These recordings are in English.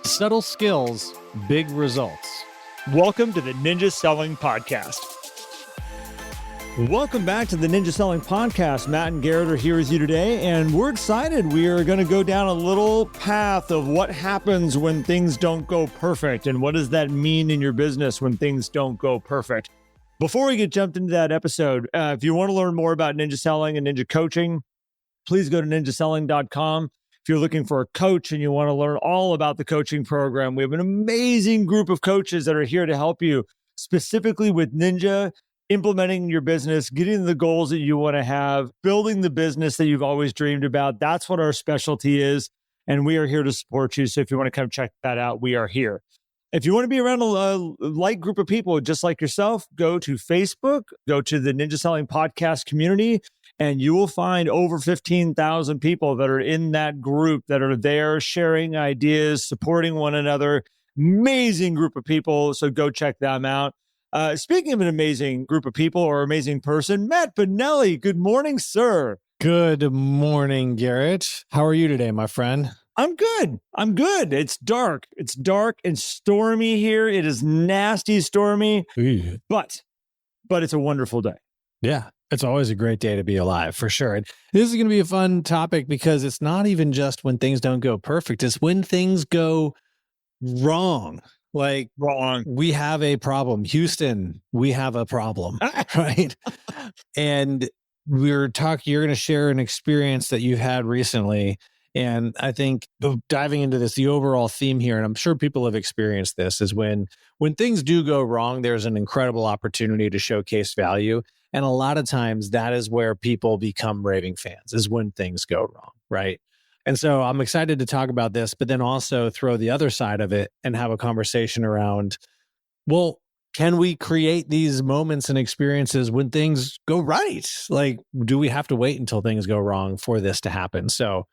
Subtle skills, big results. Welcome to the Ninja Selling Podcast. Welcome back to the Ninja Selling Podcast. Matt and Garrett are here with you today, and we're excited. We are going to go down a little path of what happens when things don't go perfect, and what does that mean in your business when things don't go perfect. Before we get jumped into that episode, if you want to learn more about ninja selling and ninja coaching, please go to ninjaselling.com. If you're looking for a coach and you want to learn all about the coaching program, we have an amazing group of coaches that are here to help you specifically with ninja, implementing your business, getting the goals that you want to have, building the business that you've always dreamed about. That's what our specialty is. And we are here to support you. So if you want to come check that out, we are here. If you want to be around a light group of people just like yourself, go to Facebook, go to the Ninja Selling Podcast community, and you will find over 15,000 people that are in that group that are there sharing ideas, supporting one another. Amazing group of people. So go check them out. Speaking of an amazing group of people or amazing person, Matt Pinelli, good morning, sir. Good morning, Garrett. How are you today, my friend? I'm good. It's dark. It's dark and stormy here. It is nasty stormy, but it's a wonderful day. Yeah, it's always a great day to be alive, for sure. And this is going to be a fun topic because it's not even just when things don't go perfect. It's when things go wrong. Like, Wrong. we have a problem. Houston, we have a problem, right? And you're going to share an experience that you've had recently. And I think diving into this, the overall theme here, and I'm sure people have experienced this, is when things do go wrong, there's an incredible opportunity to showcase value. And a lot of times that is where people become raving fans, is when things go wrong, right? And so I'm excited to talk about this, but then also throw the other side of it and have a conversation around, well, can we create these moments and experiences when things go right? Like, do we have to wait until things go wrong for this to happen? So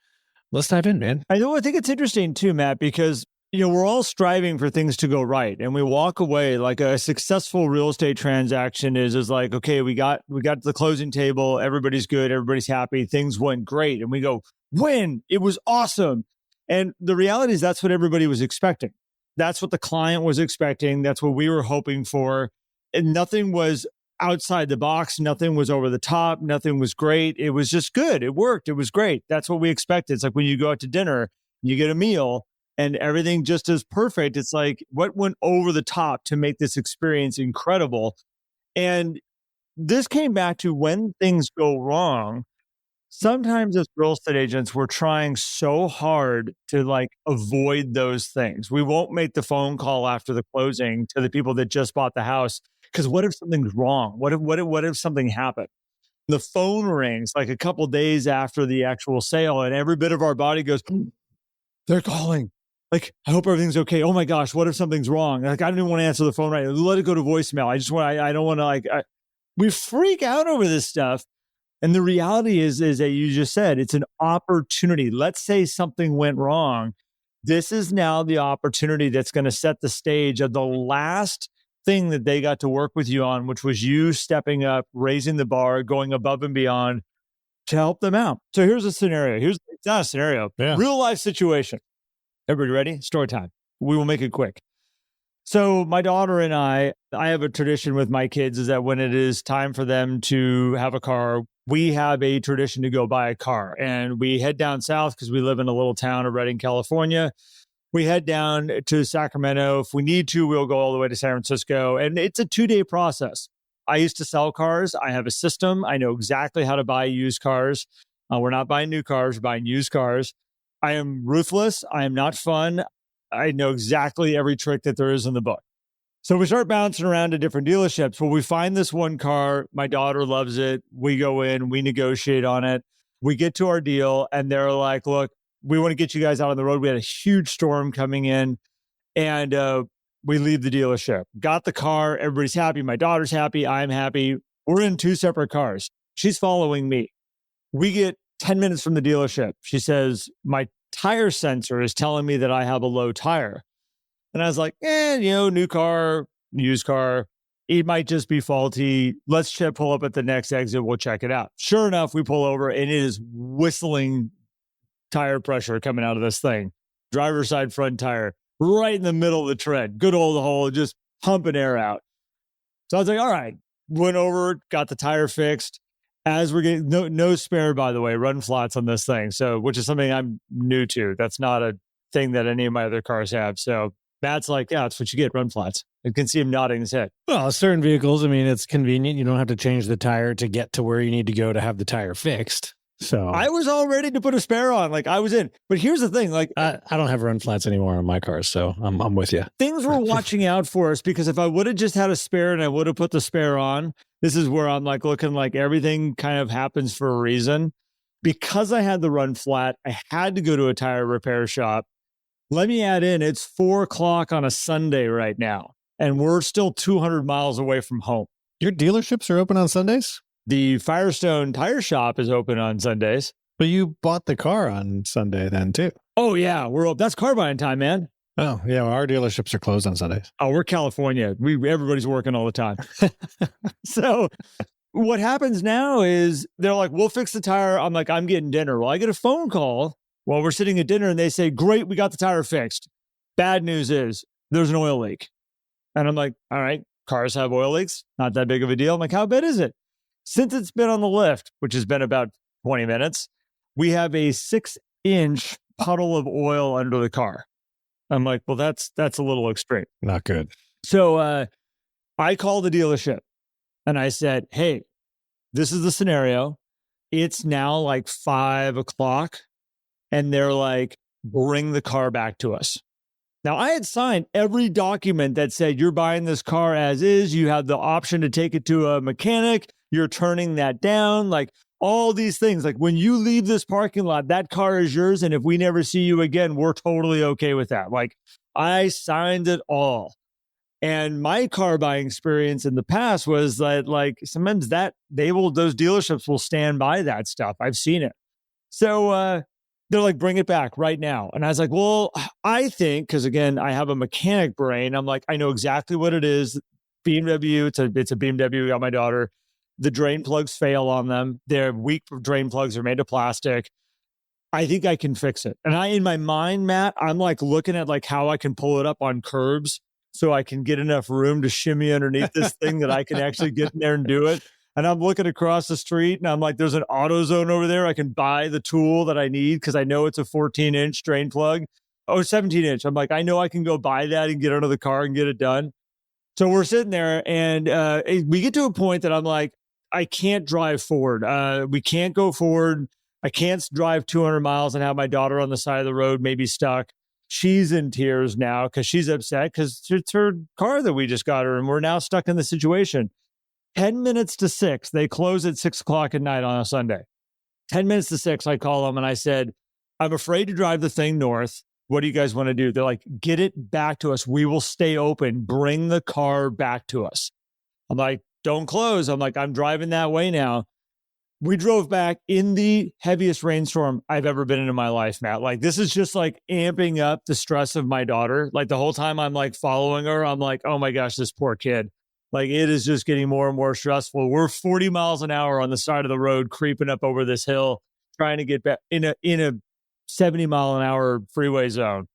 let's dive in, man. I think it's interesting too, Matt, because we're all striving for things to go right, and we walk away like a successful real estate transaction is like, okay, we got to the closing table, everybody's good, everybody's happy, things went great, and we go, win, it was awesome. And the reality is that's what everybody was expecting. That's what the client was expecting. That's what we were hoping for, and nothing was outside the box. Nothing was over the top. Nothing was great. It was just good. It worked. It was great. That's what we expected. It's like when you go out to dinner, you get a meal and everything just is perfect. It's like, what went over the top to make this experience incredible? And this came back to when things go wrong. Sometimes as real estate agents, we're trying so hard to avoid those things. We won't make the phone call after the closing to the people that just bought the house. Because what if something's wrong? What if something happened? The phone rings like a couple days after the actual sale, and every bit of our body goes, they're calling. Like, I hope everything's okay. Oh my gosh, what if something's wrong? Like, I don't even want to answer the phone right now. Let it go to voicemail. I don't want to we freak out over this stuff. And the reality is that you just said, it's an opportunity. Let's say something went wrong. This is now the opportunity that's going to set the stage of the last thing that they got to work with you on, which was you stepping up, raising the bar, going above and beyond to help them out. So here's a scenario. It's not a scenario, real life situation. Everybody ready? Story time. We will make it quick. So my daughter and I have a tradition with my kids is that when it is time for them to have a car, we have a tradition to go buy a car. And we head down south because we live in a little town of Redding, California. We head down to Sacramento. If we need to, we'll go all the way to San Francisco. And it's a 2-day process. I used to sell cars. I have a system. I know exactly how to buy used cars. We're not buying new cars, we're buying used cars. I am ruthless. I am not fun. I know exactly every trick that there is in the book. So we start bouncing around to different dealerships. Well, we find this one car. My daughter loves it. We go in, we negotiate on it. We get to our deal and they're like, look, we want to get you guys out on the road. We had a huge storm coming in and we leave the dealership. Got the car. Everybody's happy. My daughter's happy. I'm happy. We're in 2 separate cars. She's following me. We get 10 minutes from the dealership. She says, my tire sensor is telling me that I have a low tire. And I was like, new car, used car. It might just be faulty. Let's pull up at the next exit. We'll check it out. Sure enough, we pull over and it is whistling tire pressure coming out of this thing. Driver's side front tire. right in the middle of the tread. Good old hole, just pumping air out. So I was like, all right, went over, got the tire fixed. As we're getting, no spare, by the way, run flats on this thing. So, which is something I'm new to. That's not a thing that any of my other cars have. So Matt's like, yeah, that's what you get, run flats. You can see him nodding his head. Well, certain vehicles, I mean, it's convenient. You don't have to change the tire to get to where you need to go to have the tire fixed. So I was all ready to put a spare on. Like I was in. But here's the thing. Like I don't have run flats anymore on my cars. So I'm with you. Things were watching out for us, because if I would have just had a spare and I would have put the spare on, this is where I'm like looking like everything kind of happens for a reason. Because I had the run flat, I had to go to a tire repair shop. Let me add in, it's 4:00 on a Sunday right now, and we're still 200 miles away from home. Your dealerships are open on Sundays? The Firestone Tire Shop is open on Sundays. But you bought the car on Sunday then too. Oh yeah, we're up. That's car buying time, man. Oh yeah, well, our dealerships are closed on Sundays. Oh, we're California. Everybody's working all the time. So what happens now is they're like, we'll fix the tire. I'm like, I'm getting dinner. Well, I get a phone call while we're sitting at dinner and they say, great, we got the tire fixed. Bad news is there's an oil leak. And I'm like, all right, cars have oil leaks. Not that big of a deal. I'm like, how bad is it? Since it's been on the lift, which has been about 20 minutes, we have a 6-inch puddle of oil under the car. I'm like, well, that's a little extreme. Not good. So I called the dealership and I said, hey, this is the scenario. It's now like 5:00. And they're like, bring the car back to us. Now, I had signed every document that said you're buying this car as is. You have the option to take it to a mechanic. You're turning that down. Like all these things. Like when you leave this parking lot, that car is yours. And if we never see you again, we're totally okay with that. Like I signed it all. And my car buying experience in the past was that like sometimes those dealerships will stand by that stuff. I've seen it. So, they're like, bring it back right now. And I was like, well, I think, because again, I have a mechanic brain. I'm like, I know exactly what it is. BMW, it's a BMW. We got my daughter. The drain plugs fail on them. They're weak drain plugs. They're made of plastic. I think I can fix it. And in my mind, Matt, I'm like looking at like how I can pull it up on curbs so I can get enough room to shimmy underneath this thing that I can actually get in there and do it. And I'm looking across the street and I'm like, there's an AutoZone over there. I can buy the tool that I need because I know it's a 14-inch drain plug. Oh, 17-inch. I'm like, I know I can go buy that and get under the car and get it done. So we're sitting there and we get to a point that I'm like, I can't drive forward. We can't go forward. I can't drive 200 miles and have my daughter on the side of the road, maybe stuck. She's in tears now because she's upset because it's her car that we just got her and we're now stuck in the situation. 10 minutes to 6. They close at 6:00 at night on a Sunday. 10 minutes to 6, I call them and I said, I'm afraid to drive the thing north. What do you guys want to do? They're like, get it back to us. We will stay open. Bring the car back to us. I'm like, don't close. I'm like, I'm driving that way now. We drove back in the heaviest rainstorm I've ever been in my life, Matt. Like, this is just like amping up the stress of my daughter. Like the whole time I'm like following her, I'm like, oh my gosh, this poor kid. Like it is just getting more and more stressful. We're 40 miles an hour on the side of the road, creeping up over this hill, trying to get back in a 70 mile an hour freeway zone.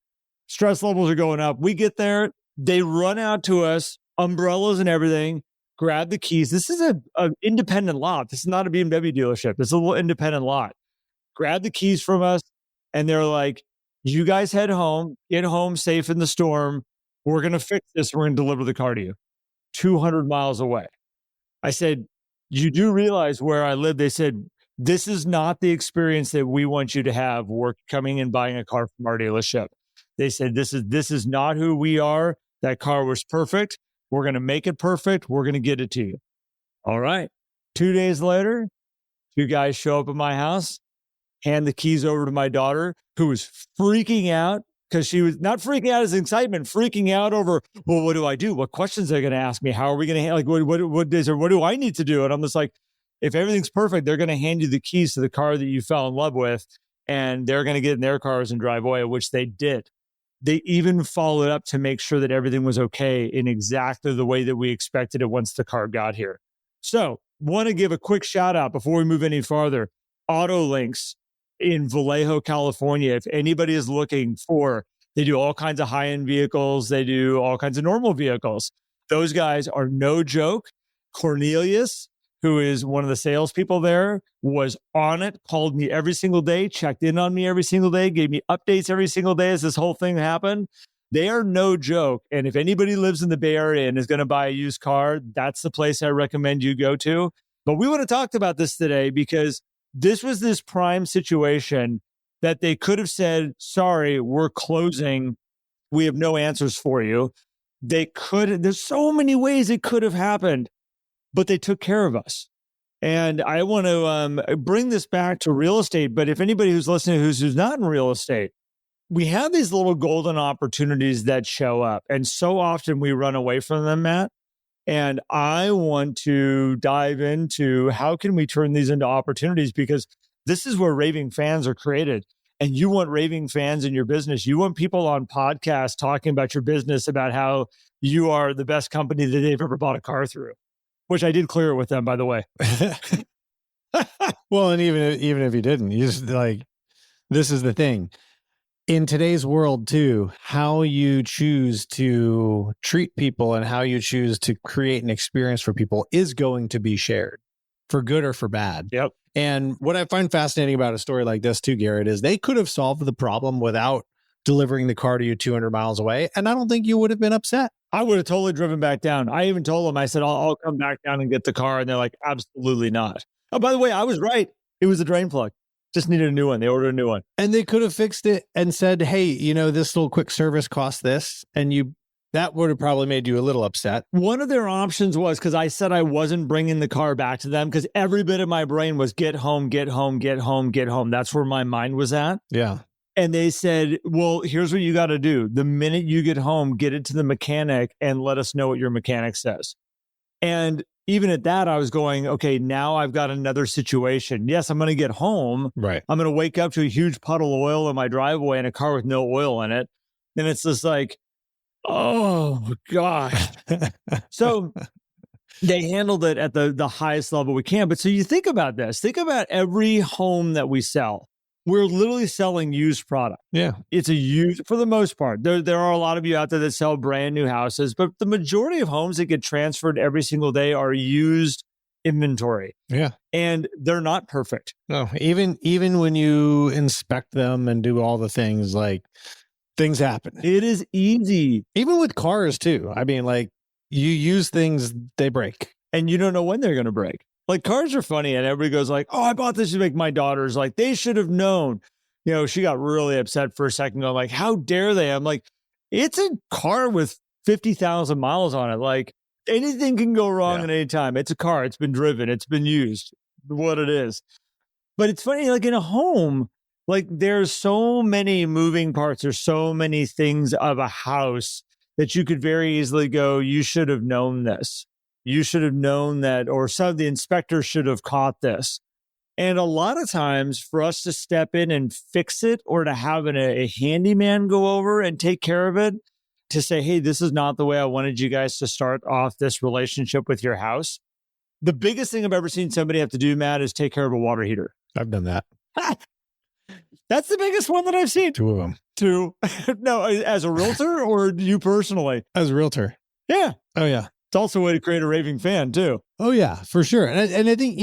Stress levels are going up. We get there. They run out to us, umbrellas and everything, grab the keys. This is an independent lot. This is not a BMW dealership. This is a little independent lot. Grab the keys from us. And they're like, you guys head home, get home safe in the storm. We're going to fix this. We're going to deliver the car to you. 200 miles away. I said, you do realize where I live? They said, this is not the experience that we want you to have coming and buying a car from our dealership. They said, this is not who we are. That car was perfect. We're going to make it perfect. We're going to get it to you. All right. 2 days later, 2 guys show up at my house, hand the keys over to my daughter, who was freaking out. Because she was not freaking out as excitement, freaking out over, well, what do I do? What questions are they going to ask me? How are we going to, like, what do I need to do? And I'm just like, if everything's perfect, they're going to hand you the keys to the car that you fell in love with, and they're going to get in their cars and drive away, which they did. They even followed up to make sure that everything was okay in exactly the way that we expected it once the car got here. So, want to give a quick shout out before we move any farther. Auto Links in Vallejo, California. If anybody is looking for They do all kinds of high-end vehicles. They do all kinds of normal vehicles. Those guys are no joke. Cornelius, who is one of the salespeople there, was on it, called me every single day, checked in on me every single day, gave me updates every single day as this whole thing happened. They are no joke. And if anybody lives in the Bay Area and is going to buy a used car, that's the place I recommend you go to. But we would have talked about this today because this was this prime situation that they could have said, sorry, we're closing. We have no answers for you. There's so many ways it could have happened, but they took care of us. And I want to bring this back to real estate. But if anybody who's listening who's not in real estate, we have these little golden opportunities that show up. And so often we run away from them, Matt. And I want to dive into how can we turn these into opportunities, because this is where raving fans are created. And you want raving fans in your business. You want people on podcasts talking about your business, about how you are the best company that they've ever bought a car through, which I did clear with them, by the way. Well, and even if you didn't, you just like, this is the thing. In today's world too, how you choose to treat people and how you choose to create an experience for people is going to be shared, for good or for bad. Yep. And what I find fascinating about a story like this too, Garrett, is they could have solved the problem without delivering the car to you 200 miles away. And I don't think you would have been upset. I would have totally driven back down. I even told them, I said, I'll come back down and get the car. And they're like, absolutely not. Oh, by the way, I was right. It was a drain plug. Just needed a new one. They ordered a new one. And they could have fixed it and said, hey, this little quick service costs this. And that would have probably made you a little upset. One of their options was, because I said I wasn't bringing the car back to them, because every bit of my brain was get home, get home, get home, get home. That's where my mind was at. Yeah. And they said, well, here's what you got to do. The minute you get home, get it to the mechanic and let us know what your mechanic says. And even at that, I was going, okay, now I've got another situation. Yes, I'm going to get home. Right. I'm going to wake up to a huge puddle of oil in my driveway and a car with no oil in it. And it's just like, oh, gosh. So they handled it at the highest level we can. But so you think about this. Think about every home that we sell. We're literally selling used product. Yeah. It's a used, for the most part. There are a lot of you out there that sell brand new houses, but the majority of homes that get transferred every single day are used inventory. Yeah. And they're not perfect. No, even when you inspect them and do all the things, like, things happen. It is easy. Even with cars too. I mean, like, you use things, they break. And you don't know when they're going to break. Like, cars are funny, and everybody goes like, oh, I bought this to make my daughters. Like, they should have known. She got really upset for a second, going like, how dare they? I'm like, it's a car with 50,000 miles on it. Like, anything can go wrong at any time. It's a car. It's been driven. It's been used, what it is. But it's funny, like in a home, like there's so many moving parts. There's so many things of a house that you could very easily go, you should have known this. You should have known that, or some of the inspectors should have caught this. And a lot of times for us to step in and fix it, or to have a handyman go over and take care of it, to say, hey, this is not the way I wanted you guys to start off this relationship with your house. The biggest thing I've ever seen somebody have to do, Matt, is take care of a water heater. I've done that. That's the biggest one that I've seen. 2 of them. 2. No, as a realtor or you personally? As a realtor. Yeah. Oh, yeah. It's also a way to create a raving fan, too. Oh, yeah, for sure. And I think,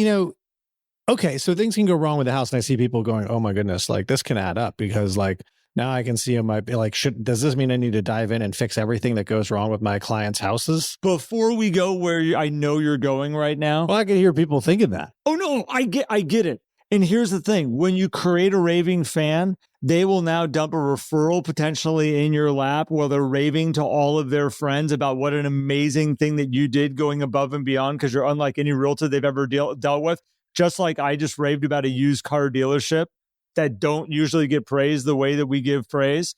okay, so things can go wrong with the house. And I see people going, oh, my goodness, like, this can add up, because, like, now I can see might be like, does this mean I need to dive in and fix everything that goes wrong with my clients' houses? Before we go where I know you're going right now. Well, I can hear people thinking that. Oh, no, I get it. And here's the thing. When you create a raving fan, they will now dump a referral potentially in your lap while they're raving to all of their friends about what an amazing thing that you did, going above and beyond, because you're unlike any realtor they've ever dealt with. Just like I just raved about a used car dealership that don't usually get praised the way that we give praise.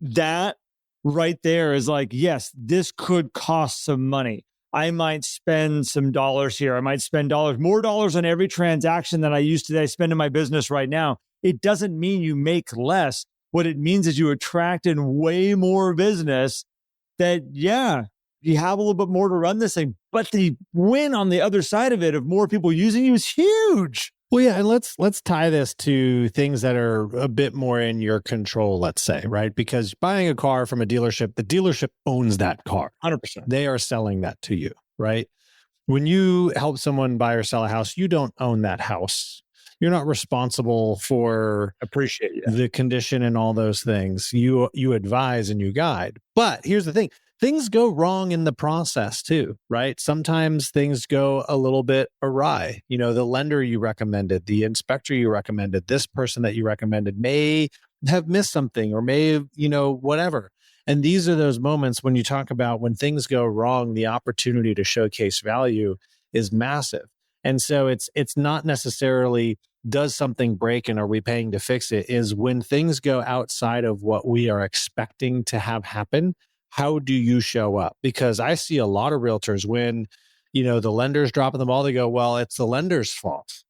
That right there is like, yes, this could cost some money. I might spend some dollars here. I might spend more dollars on every transaction than I spend in my business right now. It doesn't mean you make less. What it means is you attract in way more business that, yeah, you have a little bit more to run this thing. But the win on the other side of it, of more people using you, is huge. Well, yeah, and let's tie this to things that are a bit more in your control, let's say, right? Because buying a car from a dealership, the dealership owns that car. 100%. They are selling that to you, right? When you help someone buy or sell a house, you don't own that house. You're not responsible for Appreciate you. the condition and all those things. You advise and you guide. But here's the thing. Things go wrong in the process too, right? Sometimes things go a little bit awry. The lender you recommended, the inspector you recommended, this person that you recommended may have missed something or may have, whatever. And these are those moments when you talk about when things go wrong, the opportunity to showcase value is massive. And so it's not necessarily does something break and are we paying to fix it, is when things go outside of what we are expecting to have happen, how do you show up? Because I see a lot of realtors when, the lender's dropping the ball, they go, well, it's the lender's fault.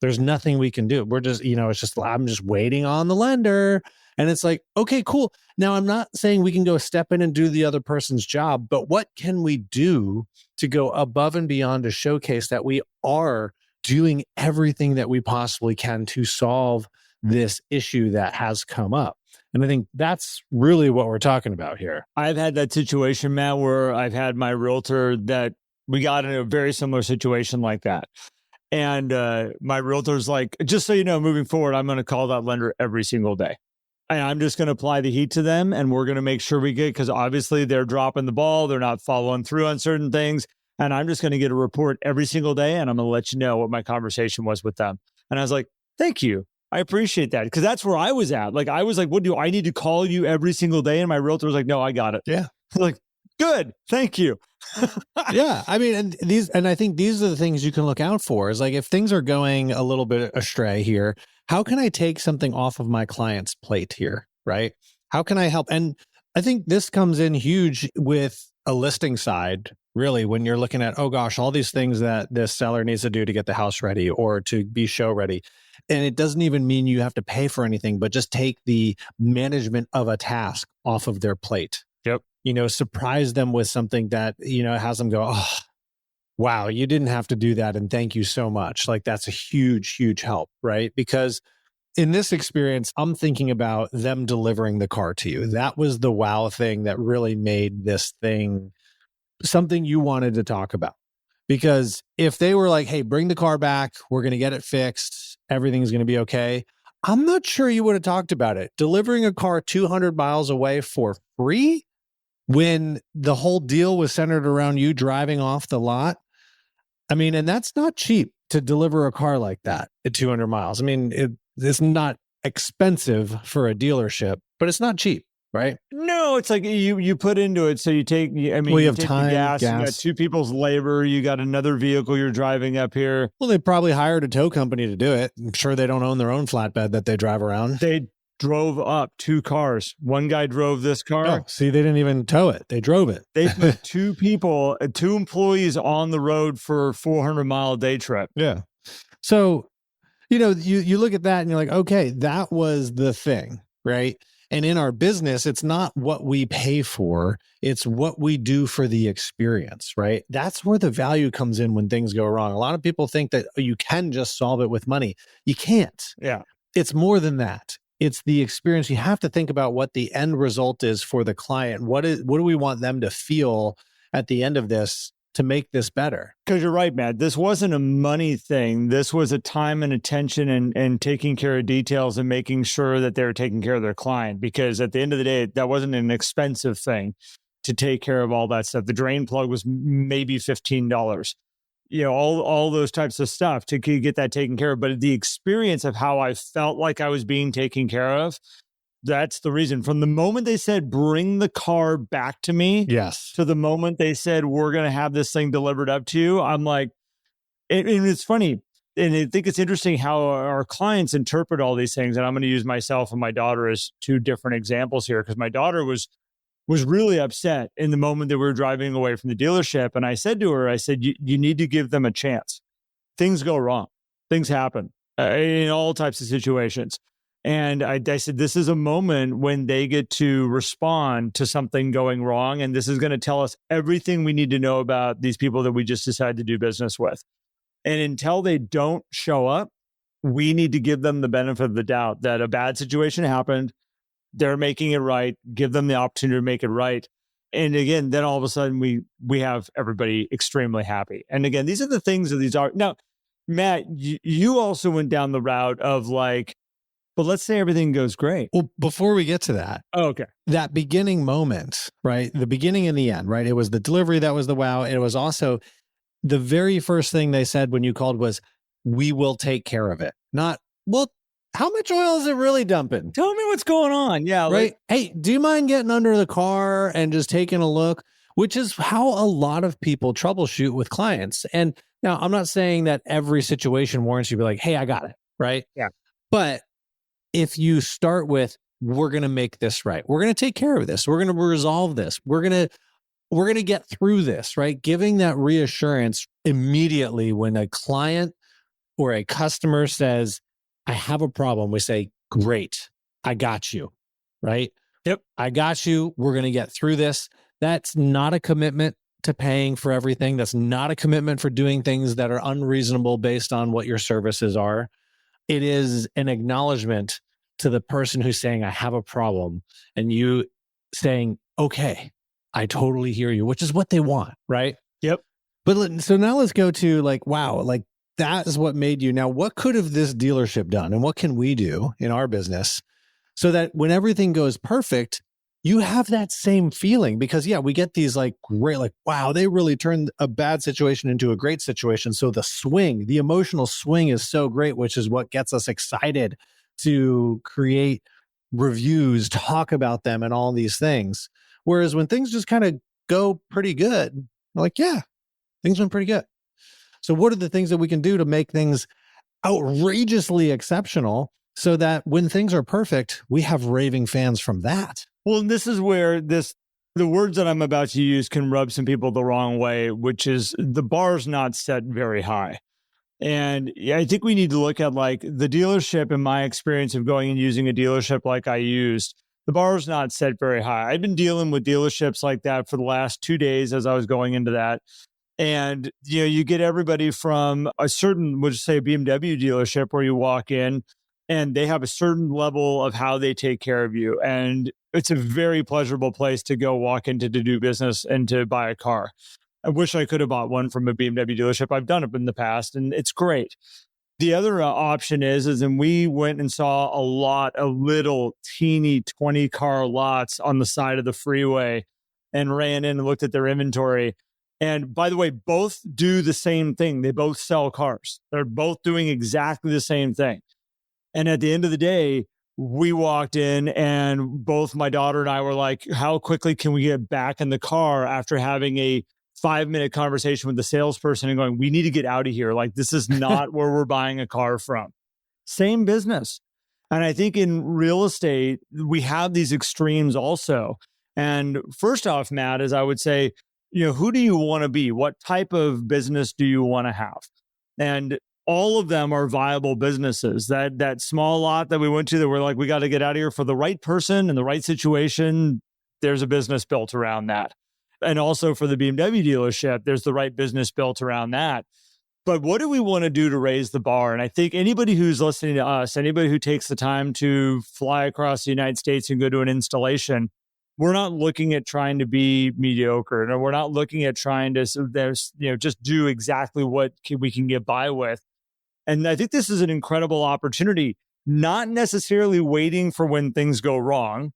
There's nothing we can do. We're just, it's just, I'm just waiting on the lender. And it's like, okay, cool. Now, I'm not saying we can go step in and do the other person's job, but what can we do to go above and beyond to showcase that we are doing everything that we possibly can to solve this issue that has come up? And I think that's really what we're talking about here. I've had that situation, Matt, where I've had my realtor that we got in a very similar situation like that. And my realtor's like, just so you know, moving forward, I'm going to call that lender every single day. And I'm just going to apply the heat to them. And we're going to make sure we get, because obviously they're dropping the ball. They're not following through on certain things. And I'm just going to get a report every single day. And I'm going to let you know what my conversation was with them. And I was like, thank you. I appreciate that. Because that's where I was at. Like, I was like, what do I need to call you every single day? And my realtor was like, no, I got it. Yeah. Like, good. Thank you. Yeah. I mean, and I think these are the things you can look out for is like, if things are going a little bit astray here, how can I take something off of my client's plate here? Right. How can I help? And I think this comes in huge with a listing side, really, when you're looking at, oh gosh, all these things that this seller needs to do to get the house ready or to be show ready. And it doesn't even mean you have to pay for anything, but just take the management of a task off of their plate. Yep. Surprise them with something that, has them go, oh, wow, you didn't have to do that. And thank you so much. Like that's a huge, huge help, right? Because in this experience, I'm thinking about them delivering the car to you. That was the wow thing that really made this thing something you wanted to talk about. Because if they were like, hey, bring the car back, we're going to get it fixed, everything's going to be okay, I'm not sure you would have talked about it. Delivering a car 200 miles away for free when the whole deal was centered around you driving off the lot. I mean, and that's not cheap to deliver a car like that at 200 miles. I mean, it's not expensive for a dealership, but it's not cheap, right? No, it's like you put into it. So you take, you you have take time, the gas, you got gas. two people's labor, you got another vehicle you're driving up here. Well, they probably hired a tow company to do it. I'm sure they don't own their own flatbed that they drive around. They drove up two cars. One guy drove this car. Oh, see, they didn't even tow it. They drove it. They put two employees on the road for a 400-mile day trip. Yeah. So, you look at that and you're like, okay, that was the thing, right? And in our business, it's not what we pay for, it's what we do for the experience, right? That's where the value comes in when things go wrong. A lot of people think that you can just solve it with money. You can't. Yeah. It's more than that. It's the experience. You have to think about what the end result is for the client. What do we want them to feel at the end of this to make this better? Because you're right, Matt. This wasn't a money thing. This was a time and attention and taking care of details and making sure that they're taking care of their client. Because at the end of the day, that wasn't an expensive thing to take care of all that stuff. The drain plug was maybe $15. All those types of stuff to get that taken care of. But the experience of how I felt like I was being taken care of, that's the reason. From the moment they said, bring the car back to me, yes, to the moment they said, we're going to have this thing delivered up to you, I'm like, and it's funny. And I think it's interesting how our clients interpret all these things. And I'm going to use myself and my daughter as two different examples here, because my daughter was really upset in the moment that we were driving away from the dealership. And I said to her, you need to give them a chance. Things go wrong. Things happen in all types of situations. And I said, this is a moment when they get to respond to something going wrong. And this is going to tell us everything we need to know about these people that we just decided to do business with. And until they don't show up, we need to give them the benefit of the doubt that a bad situation happened. They're making it right. Give them the opportunity to make it right. And again, then all of a sudden we have everybody extremely happy. And again, these are the things that these are. Now, Matt, you also went down the route of like, but let's say everything goes great. Well, before we get to that, okay, that beginning moment, right? The beginning and the end, right? It was the delivery that was the wow. It was also the very first thing they said when you called was, we will take care of it. Not, well, how much oil is it really dumping? Tell me what's going on. Yeah. Right. Hey, do you mind getting under the car and just taking a look? Which is how a lot of people troubleshoot with clients. And now I'm not saying that every situation warrants you to be like, hey, I got it. Right. Yeah. But if you start with, we're going to make this right. We're going to take care of this. We're going to resolve this. We're going to get through this, right? Giving that reassurance immediately when a client or a customer says, I have a problem, we say, great, I got you, right? Yep. I got you. We're going to get through this. That's not a commitment to paying for everything. That's not a commitment for doing things that are unreasonable based on what your services are. It is an acknowledgement to the person who's saying, I have a problem, and you saying, okay, I totally hear you, which is what they want, right? Yep. But so now let's go to like, wow, like that is what made you. Now, what could have this dealership done? And what can we do in our business so that when everything goes perfect, you have that same feeling? Because yeah, we get these like great, like, wow, they really turned a bad situation into a great situation. So the swing, the emotional swing is so great, which is what gets us excited to create reviews, talk about them and all these things. Whereas when things just kind of go pretty good, we're like, yeah, things went pretty good. So what are the things that we can do to make things outrageously exceptional so that when things are perfect, we have raving fans from that? Well, and this is where the words that I'm about to use can rub some people the wrong way, which is the bar's not set very high. And yeah, I think we need to look at like the dealership, in my experience of going and using a dealership like I used, the bar's not set very high. I've been dealing with dealerships like that for the last 2 days as I was going into that. And, you know, you get everybody from a certain, we'll just say a BMW dealership where you walk in and they have a certain level of how they take care of you. And it's a very pleasurable place to go walk into to do business and to buy a car. I wish I could have bought one from a BMW dealership. I've done it in the past and it's great. The other option is and we went and saw a lot of little teeny 20 car lots on the side of the freeway and ran in and looked at their inventory. And by the way, both do the same thing. They both sell cars. They're both doing exactly the same thing. And at the end of the day, we walked in and both my daughter and I were like, how quickly can we get back in the car after having a 5-minute conversation with the salesperson and going, we need to get out of here. Like, this is not where we're buying a car from. Same business. And I think in real estate, we have these extremes also. And first off, Matt, is I would say, you know, who do you want to be? What type of business do you want to have? And all of them are viable businesses. That small lot that we went to that we're like, we got to get out of here for the right person and the right situation, there's a business built around that. And also for the BMW dealership, there's the right business built around that. But what do we want to do to raise the bar? And I think anybody who's listening to us, anybody who takes the time to fly across the United States and go to an installation, we're not looking at trying to be mediocre. And we're not looking at trying to, just do exactly what we can get by with. And I think this is an incredible opportunity, not necessarily waiting for when things go wrong,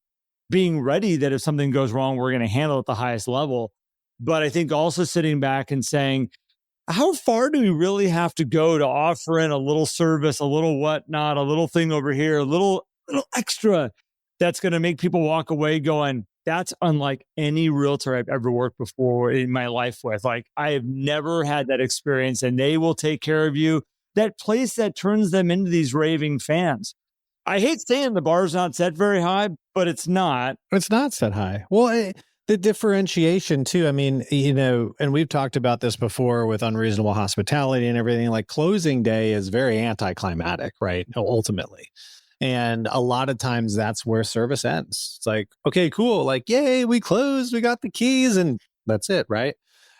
being ready that if something goes wrong, we're going to handle it at the highest level. But I think also sitting back and saying, how far do we really have to go to offer in a little service, a little whatnot, a little thing over here, a little extra that's going to make people walk away going, that's unlike any realtor I've ever worked before in my life with. Like, I have never had that experience, and they will take care of you. That place that turns them into these raving fans. I hate saying the bar's not set very high, but it's not. It's not set high. Well, the differentiation too. I mean, and we've talked about this before with Unreasonable Hospitality and everything. Like, closing day is very anticlimactic, right? Ultimately. And a lot of times that's where service ends. It's like, okay, cool. Like, yay, we closed, we got the keys, and that's it, right?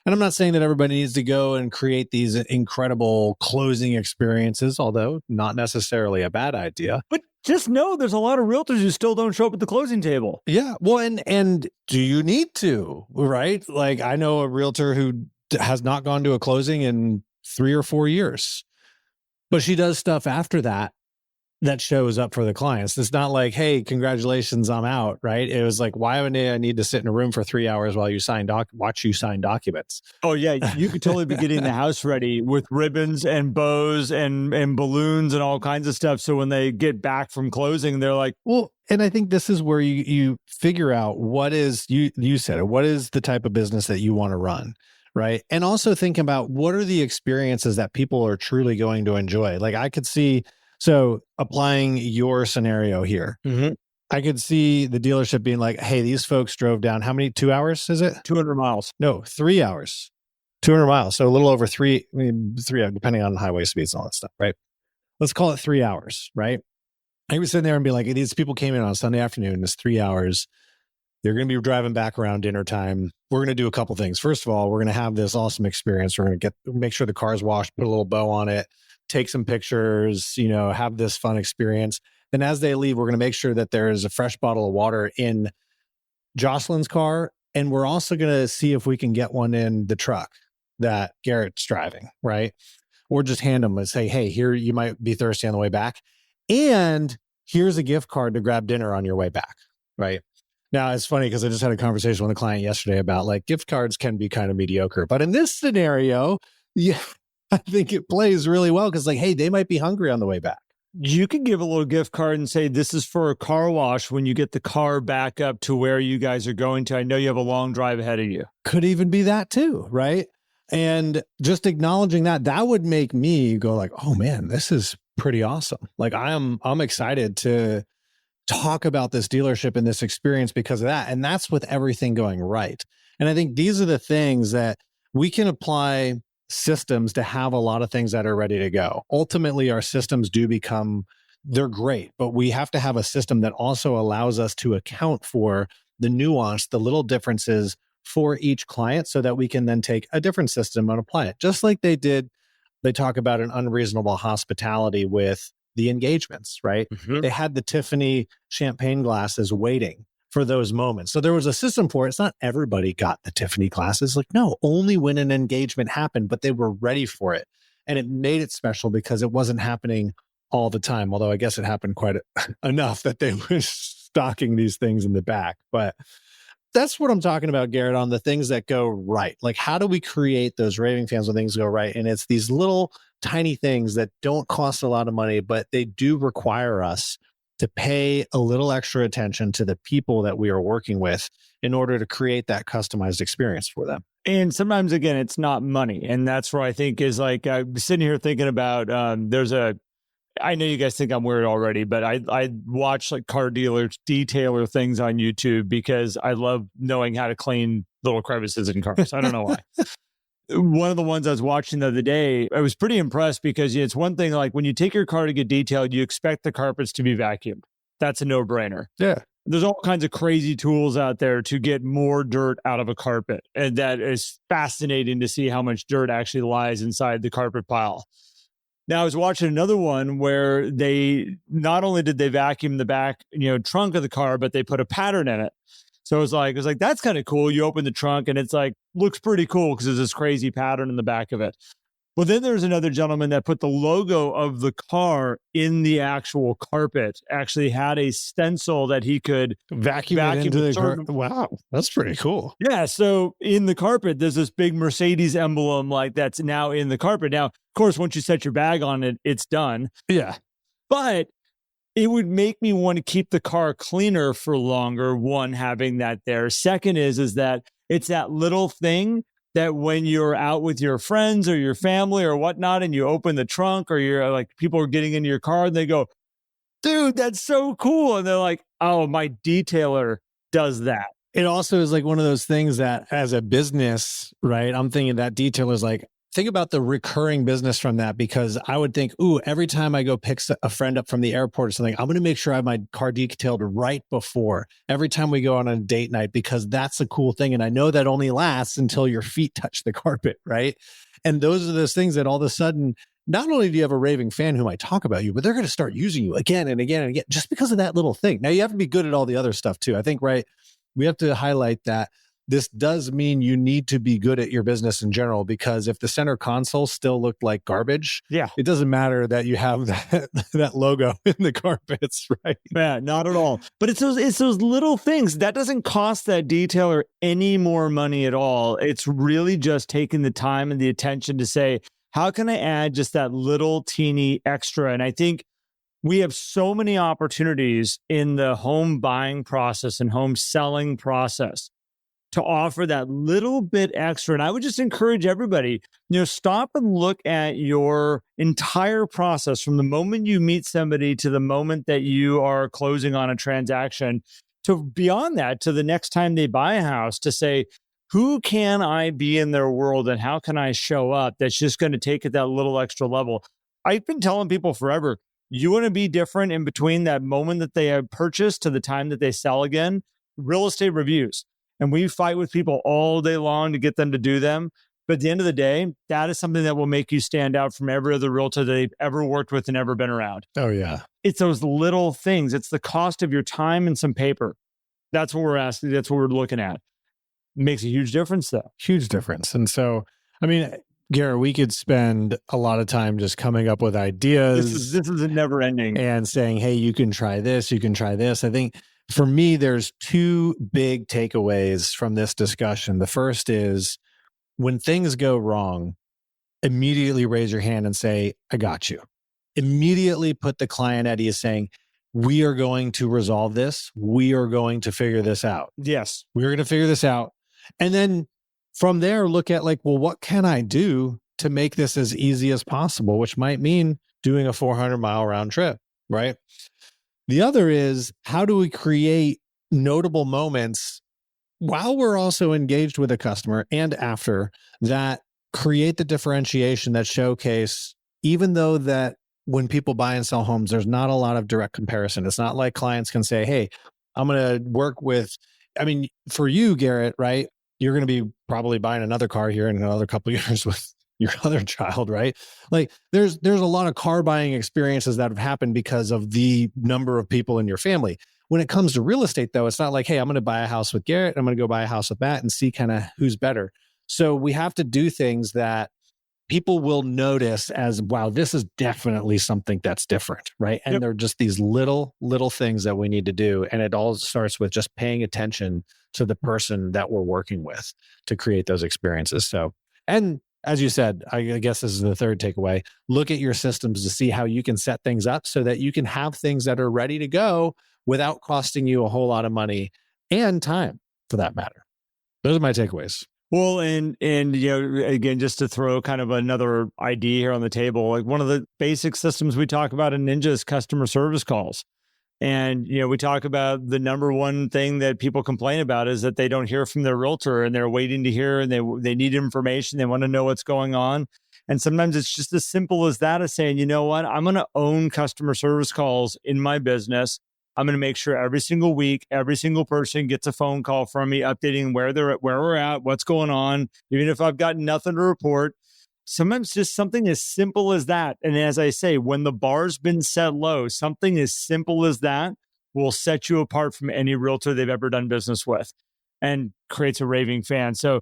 And I'm not saying that everybody needs to go and create these incredible closing experiences, although not necessarily a bad idea. But just know there's a lot of realtors who still don't show up at the closing table. Yeah. Well, and do you need to, right? Like I know a realtor who has not gone to a closing in 3 or 4 years, but she does stuff after that shows up for the clients. It's not like, hey, congratulations, I'm out, right? It was like, why would I need to sit in a room for 3 hours while you watch you sign documents? Oh yeah, you could totally be getting the house ready with ribbons and bows and balloons and all kinds of stuff. So when they get back from closing, they're like, well, and I think this is where you figure out what is, you said it, what is the type of business that you want to run, right? And also think about what are the experiences that people are truly going to enjoy. Like I could see, so applying your scenario here, I could see the dealership being like, hey, these folks drove down, how many, 2 hours is it? 200 miles. No, 3 hours, 200 miles. So a little over three, depending on highway speeds and all that stuff, right? Let's call it 3 hours, right? I would sit there and be like, these people came in on Sunday afternoon, it's 3 hours. They're going to be driving back around dinner time. We're going to do a couple things. First of all, we're going to have this awesome experience. We're going to make sure the car's washed, put a little bow on it, take some pictures, have this fun experience. Then as they leave, we're going to make sure that there is a fresh bottle of water in Jocelyn's car. And we're also going to see if we can get one in the truck that Garrett's driving, right? Or just hand them and say, hey, here, you might be thirsty on the way back. And here's a gift card to grab dinner on your way back, right? Now, it's funny because I just had a conversation with a client yesterday about like gift cards can be kind of mediocre. But in this scenario, yeah, I think it plays really well because like, hey, they might be hungry on the way back. You could give a little gift card and say, this is for a car wash when you get the car back up to where you guys are going to. I know you have a long drive ahead of you. Could even be that too, right? And just acknowledging that would make me go like, oh man, this is pretty awesome. Like I'm excited to talk about this dealership and this experience because of that. And that's with everything going right. And I think these are the things that we can apply systems to have a lot of things that are ready to go. Ultimately, our systems they're great, but we have to have a system that also allows us to account for the nuance, the little differences for each client so that we can then take a different system and apply it. Just like they talk about an unreasonable hospitality with the engagements, right? They had the Tiffany champagne glasses waiting for those moments. So there was a system for it. It's not everybody got the Tiffany glasses. Like, no, only when an engagement happened, but they were ready for it. And it made it special because it wasn't happening all the time. Although I guess it happened quite enough that they were stocking these things in the back. But that's what I'm talking about, Garrett, on the things that go right. Like, how do we create those raving fans when things go right? And it's these little tiny things that don't cost a lot of money, but they do require us to pay a little extra attention to the people that we are working with in order to create that customized experience for them. And sometimes, again, it's not money. And that's where I think is like, I'm sitting here thinking about, I know you guys think I'm weird already, but I watch like car dealers, detailer things on YouTube because I love knowing how to clean little crevices in cars. I don't know why. One of the ones I was watching the other day, I was pretty impressed because it's one thing like when you take your car to get detailed, you expect the carpets to be vacuumed. That's a no-brainer. Yeah. There's all kinds of crazy tools out there to get more dirt out of a carpet. And that is fascinating to see how much dirt actually lies inside the carpet pile. Now, I was watching another one where they not only did they vacuum the back, trunk of the car, but they put a pattern in it. So it was like, that's kind of cool. You open the trunk and it's like, looks pretty cool because there's this crazy pattern in the back of it. Well, then there's another gentleman that put the logo of the car in the actual carpet, actually had a stencil that he could vacuum it into the carpet. Wow, that's pretty cool. Yeah. So in the carpet, there's this big Mercedes emblem like that's now in the carpet. Now, of course, once you set your bag on it, it's done. Yeah. But it would make me want to keep the car cleaner for longer, one, having that there. Second is that it's that little thing that when you're out with your friends or your family or whatnot, and you open the trunk or you're like, people are getting into your car and they go, dude, that's so cool. And they're like, oh, my detailer does that. It also is like one of those things that as a business, right? I'm thinking that detailer is like, think about the recurring business from that, because I would think, ooh, every time I go pick a friend up from the airport or something, I'm going to make sure I have my car detailed right before every time we go on a date night, because that's a cool thing. And I know that only lasts until your feet touch the carpet, right? And those are those things that all of a sudden, not only do you have a raving fan who might talk about you, but they're going to start using you again and again and again, just because of that little thing. Now, you have to be good at all the other stuff too. I think, right? We have to highlight that this does mean you need to be good at your business in general, because if the center console still looked like garbage, Yeah. it doesn't matter that you have that logo in the carpets, right? Yeah, not at all. But it's those little things that doesn't cost that detailer any more money at all. It's really just taking the time and the attention to say, how can I add just that little teeny extra? And I think we have so many opportunities in the home buying process and home selling process to offer that little bit extra. And I would just encourage everybody, stop and look at your entire process from the moment you meet somebody to the moment that you are closing on a transaction, to beyond that, to the next time they buy a house, to say, who can I be in their world and how can I show up that's just going to take it that little extra level? I've been telling people forever, you want to be different in between that moment that they have purchased to the time that they sell again. Real estate reviews. And we fight with people all day long to get them to do them. But at the end of the day, that is something that will make you stand out from every other realtor that they've ever worked with and ever been around. Oh, yeah. It's those little things. It's the cost of your time and some paper. That's what we're asking. That's what we're looking at. It makes a huge difference, though. Huge difference. And so, I mean, Garrett, we could spend a lot of time just coming up with ideas. This is a never ending. And saying, hey, you can try this, you can try this. I think for me, there's two big takeaways from this discussion. The first is, when things go wrong, immediately raise your hand and say, I got you. Immediately put the client at ease, saying, we are going to resolve this. We are going to figure this out. Yes. We're going to figure this out. And then from there, look at like, well, what can I do to make this as easy as possible, which might mean doing a 400-mile round trip, right? The other is, how do we create notable moments while we're also engaged with a customer and after that, create the differentiation that showcase, even though that when people buy and sell homes, there's not a lot of direct comparison. It's not like clients can say, hey, I'm going to work with, I mean, for you, Garrett, right? You're going to be probably buying another car here in another couple of years with your other child, right? Like there's a lot of car buying experiences that have happened because of the number of people in your family. When it comes to real estate, though, it's not like, hey, I'm going to buy a house with Garrett, I'm going to go buy a house with Matt and see kind of who's better. So we have to do things that people will notice as, wow, this is definitely something that's different, right? And they're just these little things that we need to do. And it all starts with just paying attention to the person that we're working with to create those experiences. So, and as you said, I guess this is the third takeaway, look at your systems to see how you can set things up so that you can have things that are ready to go without costing you a whole lot of money and time, for that matter. Those are my takeaways. Well, and again, just to throw kind of another idea here on the table, like one of the basic systems we talk about in Ninja is customer service calls. And, we talk about the number one thing that people complain about is that they don't hear from their realtor and they're waiting to hear and they need information. They want to know what's going on. And sometimes it's just as simple as that, as saying, you know what, I'm going to own customer service calls in my business. I'm going to make sure every single week, every single person gets a phone call from me updating where we're at, what's going on, even if I've got nothing to report. Sometimes just something as simple as that. And as I say, when the bar's been set low, something as simple as that will set you apart from any realtor they've ever done business with and creates a raving fan. So,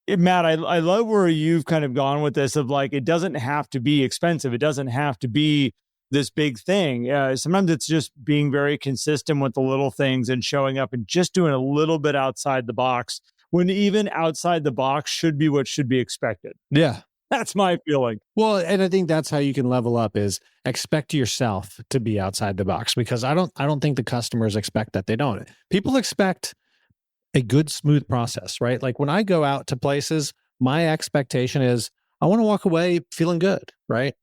Matt, I love where you've kind of gone with this of like, it doesn't have to be expensive. It doesn't have to be this big thing. Sometimes it's just being very consistent with the little things and showing up and just doing a little bit outside the box, when even outside the box should be what should be expected. Yeah. That's my feeling. Well, and I think that's how you can level up, is expect yourself to be outside the box, because I don't think the customers expect that. They don't. People expect a good, smooth process, right? Like when I go out to places, my expectation is I want to walk away feeling good, right?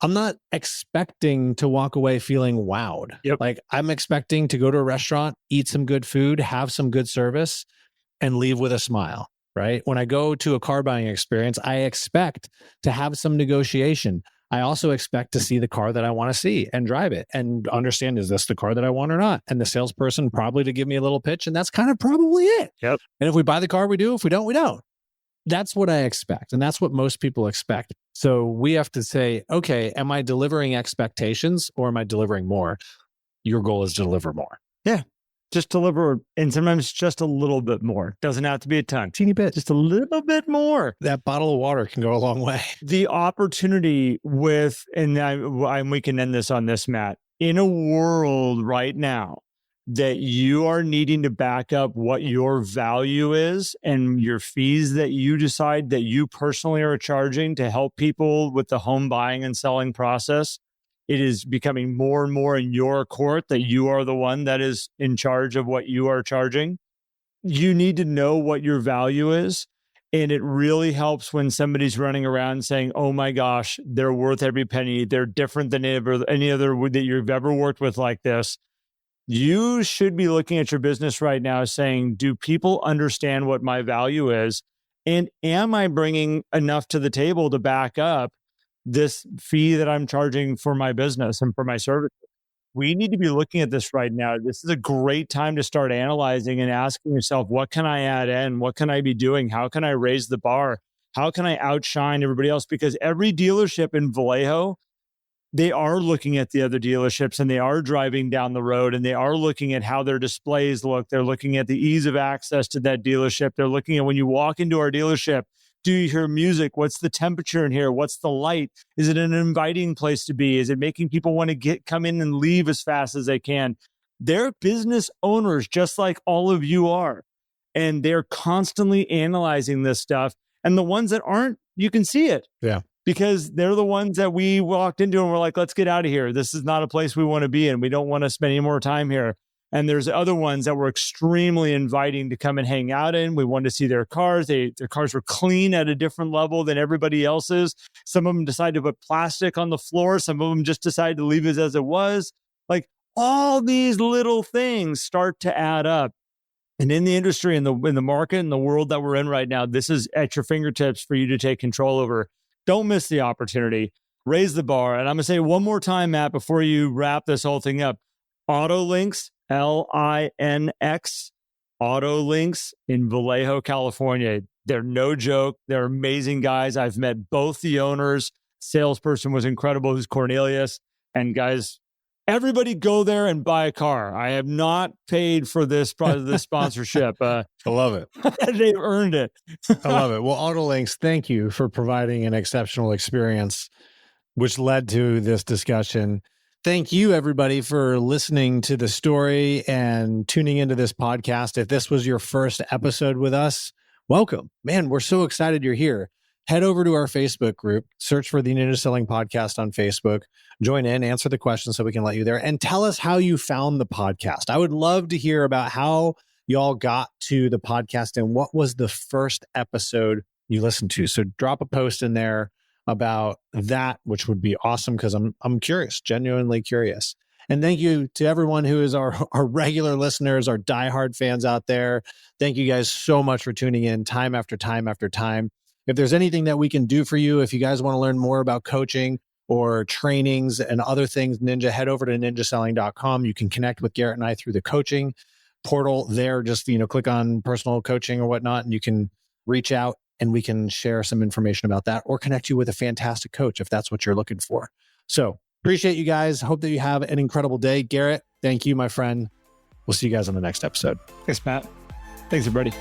I'm not expecting to walk away feeling wowed. Yep. Like I'm expecting to go to a restaurant, eat some good food, have some good service, and leave with a smile, right? When I go to a car buying experience, I expect to have some negotiation. I also expect to see the car that I want to see and drive it and understand, is this the car that I want or not? And the salesperson probably to give me a little pitch. And that's kind of probably it. Yep. And if we buy the car, we do. If we don't, we don't. That's what I expect. And that's what most people expect. So we have to say, okay, am I delivering expectations or am I delivering more? Your goal is to deliver more. Yeah. Just deliver, and sometimes just a little bit more. Doesn't have to be a ton. Teeny bit. Just a little bit more. That bottle of water can go a long way. The opportunity with, and we can end this on this, Matt, in a world right now that you are needing to back up what your value is and your fees that you decide that you personally are charging to help people with the home buying and selling process. It is becoming more and more in your court that you are the one that is in charge of what you are charging. You need to know what your value is. And it really helps when somebody's running around saying, oh my gosh, they're worth every penny. They're different than any other that you've ever worked with like this. You should be looking at your business right now saying, do people understand what my value is? And am I bringing enough to the table to back up this fee that I'm charging for my business and for my services? We need to be looking at this right now. This is a great time to start analyzing and asking yourself, what can I add in? What can I be doing? How can I raise the bar? How can I outshine everybody else? Because every dealership in Vallejo, they are looking at the other dealerships and they are driving down the road and they are looking at how their displays look. They're looking at the ease of access to that dealership. They're looking at when you walk into our dealership, do you hear music? What's the temperature in here? What's the light? Is it an inviting place to be? Is it making people want to come in and leave as fast as they can? They're business owners, just like all of you are. And they're constantly analyzing this stuff. And the ones that aren't, you can see it. Yeah. Because they're the ones that we walked into and we're like, let's get out of here. This is not a place we want to be in. We don't want to spend any more time here. And there's other ones that were extremely inviting to come and hang out in. We wanted to see their cars. Their cars were clean at a different level than everybody else's. Some of them decided to put plastic on the floor. Some of them just decided to leave it as it was. Like all these little things start to add up. And in the industry, in the market, in the world that we're in right now, this is at your fingertips for you to take control over. Don't miss the opportunity. Raise the bar. And I'm going to say one more time, Matt, before you wrap this whole thing up. AutoLinks, Linx, AutoLinks in Vallejo, California. They're no joke. They're amazing guys. I've met both the owners. Salesperson was incredible, who's Cornelius. And guys, everybody go there and buy a car. I have not paid for this sponsorship. I love it. They've earned it. I love it. Well, AutoLinks, thank you for providing an exceptional experience, which led to this discussion. Thank you, everybody, for listening to the story and tuning into this podcast. If this was your first episode with us, welcome. Man, we're so excited you're here. Head over to our Facebook group, search for the Ninja Selling Podcast on Facebook, join in, answer the questions so we can let you there, and tell us how you found the podcast. I would love to hear about how y'all got to the podcast and what was the first episode you listened to. So drop a post in there about that, which would be awesome because I'm curious, genuinely curious. And thank you to everyone who is our regular listeners, our diehard fans out there. Thank you guys so much for tuning in time after time after time. If there's anything that we can do for you, if you guys want to learn more about coaching or trainings and other things, Ninja, head over to ninjaselling.com. You can connect with Garrett and I through the coaching portal there. Just, click on personal coaching or whatnot, and you can reach out and we can share some information about that or connect you with a fantastic coach if that's what you're looking for. So appreciate you guys. Hope that you have an incredible day. Garrett, thank you, my friend. We'll see you guys on the next episode. Thanks, Matt. Thanks, everybody.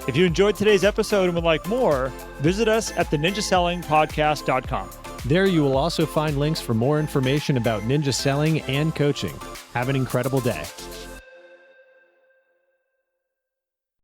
If you enjoyed today's episode and would like more, visit us at theninjasellingpodcast.com. There you will also find links for more information about ninja selling and coaching. Have an incredible day.